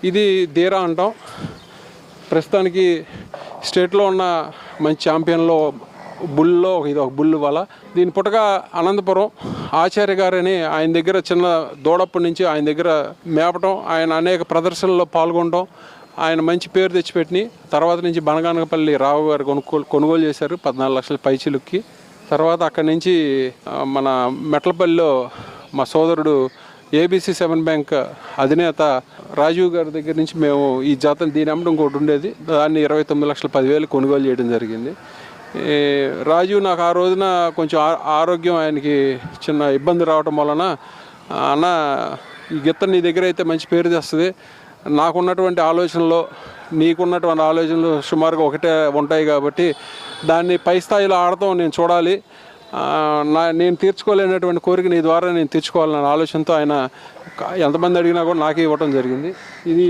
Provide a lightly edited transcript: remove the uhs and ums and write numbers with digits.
ఇది ధీరా అంటాం. ప్రస్తుతానికి స్టేట్లో ఉన్న మంచి ఛాంపియన్లో బుల్లో ఇది ఒక బుల్ వల. దీని పుట్టగా అనంతపురం ఆచార్య గారని ఆయన దగ్గర చిన్న దూడప్పటి నుంచి ఆయన దగ్గర మేపటం, ఆయన అనేక ప్రదర్శనల్లో పాల్గొనడం, ఆయన మంచి పేరు తెచ్చిపెట్టి తర్వాత నుంచి బనగానపల్లి రావు గారు కొనుగోలు చేశారు 14 లక్షల పైచిలుక్కి. తర్వాత అక్కడి నుంచి మన మెట్లపల్లిలో మా సోదరుడు ABC 7 బ్యాంక్ అధినేత రాజీవ్ గారి దగ్గర నుంచి మేము ఈ జాతర దీని అమ్మడం ఇంకోటి ఉండేది, దాన్ని 29 లక్షల 10,000 కొనుగోలు చేయడం జరిగింది. రాజీవ్ నాకు ఆ రోజున కొంచెం ఆరోగ్యం ఆయనకి చిన్న ఇబ్బంది రావడం వలన, అన్న ఈ గిత్త నీ దగ్గర అయితే మంచి పేరు తెస్తుంది, నాకున్నటువంటి ఆలోచనలో నీకున్నటువంటి ఆలోచనలు సుమారుగా ఒకటే ఉంటాయి కాబట్టి దాన్ని పై స్థాయిలో ఆడటం నేను చూడాలి, నేను తీర్చుకోలేనటువంటి కోరిక నీ ద్వారా నేను తీర్చుకోవాలన్న ఆలోచనతో ఆయన ఎంతమంది అడిగినా కూడా నాకే ఇవ్వటం జరిగింది. ఇది